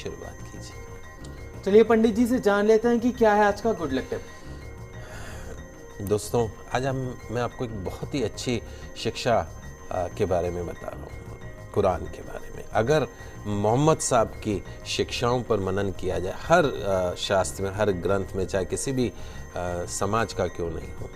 शुरुआत कीजिए। चलिए पंडित जी से जान लेते हैं कि क्या है आज का गुड लक टिप। दोस्तों, आज मैं आपको एक बहुत ही अच्छी शिक्षा के बारे में बता रहा हूँ, कुरान के बारे में। अगर मोहम्मद साहब की शिक्षाओं पर मनन किया जाए, हर शास्त्र में, हर ग्रंथ में, चाहे किसी भी समाज का क्यों नहीं हो,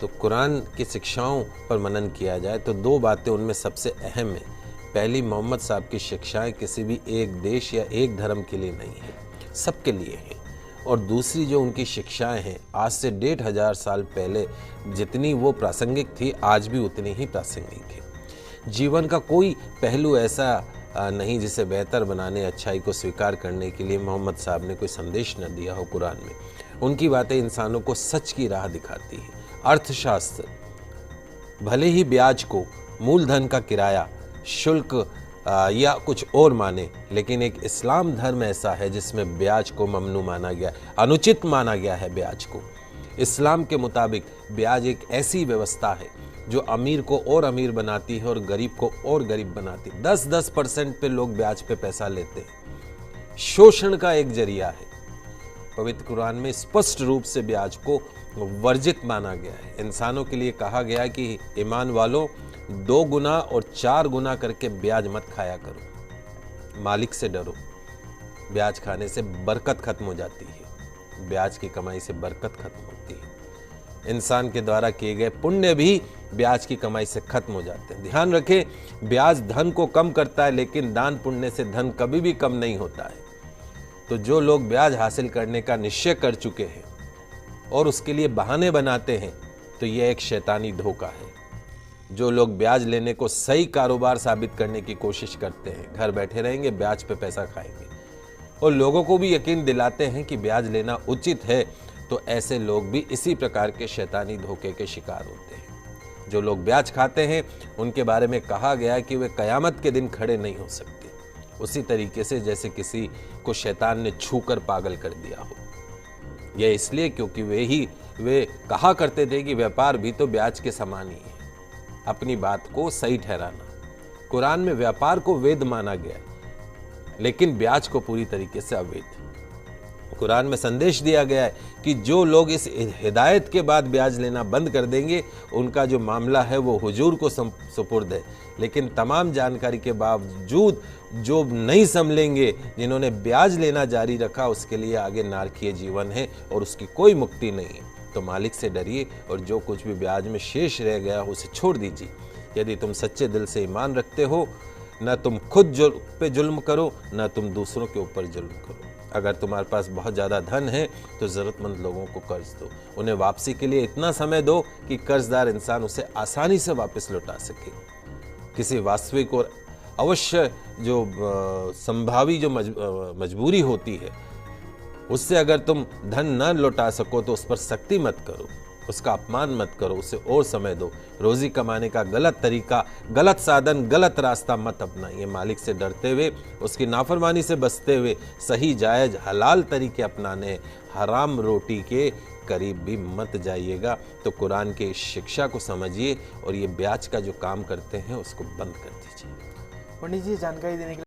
तो कुरान की शिक्षाओं पर मनन किया जाए तो दो बातें उनमें सबसे अहम है। पहली, मोहम्मद साहब की शिक्षाएं किसी भी एक देश या एक धर्म के लिए नहीं है, सबके लिए हैं। और दूसरी जो उनकी शिक्षाएं हैं, आज से 1500 साल पहले जितनी वो प्रासंगिक थी, आज भी उतनी ही प्रासंगिक है। जीवन का कोई पहलू ऐसा नहीं जिसे बेहतर बनाने, अच्छाई को स्वीकार करने के लिए मोहम्मद साहब ने कोई संदेश न दिया हो कुरान में। उनकी बातें इंसानों को सच की राह दिखाती है। अर्थशास्त्र भले ही ब्याज को मूलधन का किराया, शुल्क या कुछ और माने, लेकिन एक इस्लाम धर्म ऐसा है जिसमें ब्याज को ममनू माना गया, अनुचित माना गया है ब्याज को। इस्लाम के मुताबिक ब्याज एक ऐसी व्यवस्था है जो अमीर को और अमीर बनाती है और गरीब को और गरीब बनाती है। 10% पे लोग ब्याज पे पैसा लेते हैं, शोषण का एक जरिया है। पवित्र कुरान में स्पष्ट रूप से ब्याज को वर्जित माना गया है। इंसानों के लिए कहा गया है कि ईमान वालों, 2 गुना और 4 गुना करके ब्याज मत खाया करो, मालिक से डरो। ब्याज खाने से बरकत खत्म हो जाती है, ब्याज की कमाई से बरकत खत्म होती है। इंसान के द्वारा किए गए पुण्य भी ब्याज की कमाई से खत्म हो जाते हैं। ध्यान रखें, ब्याज धन को कम करता है, लेकिन दान पुण्य से धन कभी भी कम नहीं होता है। तो जो लोग ब्याज हासिल करने का निश्चय कर चुके हैं और उसके लिए बहाने बनाते हैं, तो यह एक शैतानी धोखा है। जो लोग ब्याज लेने को सही कारोबार साबित करने की कोशिश करते हैं, घर बैठे रहेंगे, ब्याज पे पैसा खाएंगे और लोगों को भी यकीन दिलाते हैं कि ब्याज लेना उचित है, तो ऐसे लोग भी इसी प्रकार के शैतानी धोखे के शिकार होते हैं। जो लोग ब्याज खाते हैं, उनके बारे में कहा गया है कि वे कयामत के दिन खड़े नहीं हो सकते, उसी तरीके से जैसे किसी को शैतान ने छूकर पागल कर दिया हो। यह इसलिए क्योंकि वे कहा करते थे कि व्यापार भी तो ब्याज के समान ही है। अपनी बात को सही ठहराना। कुरान में व्यापार को वैध माना गया है, लेकिन ब्याज को पूरी तरीके से अवैध। कुरान में संदेश दिया गया है कि जो लोग इस हिदायत के बाद ब्याज लेना बंद कर देंगे, उनका जो मामला है वो हुजूर को सुपुर्द है। लेकिन तमाम जानकारी के बावजूद जो नहीं संभलेंगे, जिन्होंने ब्याज लेना जारी रखा, उसके लिए आगे नारकीय जीवन है और उसकी कोई मुक्ति नहीं है। तो मालिक से डरिए और जो कुछ भी ब्याज में शेष रह गया उसे छोड़ दीजिए। यदि तुम सच्चे दिल से ईमान रखते हो, न तुम खुद पे जुल्म करो, न तुम दूसरों के ऊपर जुल्म करो। अगर तुम्हारे पास बहुत ज़्यादा धन है तो ज़रूरतमंद लोगों को कर्ज दो, उन्हें वापसी के लिए इतना समय दो कि कर्जदार इंसान उसे आसानी से वापस लौटा सके। किसी वास्तविक और अवश्य जो संभावी जो मजबूरी होती है, उससे अगर तुम धन न लौटा सको तो उस पर सख्ती मत करो, उसका अपमान मत करो, उसे और समय दो। रोजी कमाने का गलत तरीका, गलत साधन, गलत रास्ता मत अपनाइए। मालिक से डरते हुए, उसकी नाफरमानी से बचते हुए सही जायज हलाल तरीके अपनाने, हराम रोटी के करीब भी मत जाइएगा। तो कुरान के इस शिक्षा को समझिए और ये ब्याज का जो काम करते हैं उसको बंद कर दीजिए। पंडित जी जानकारी देने के लिए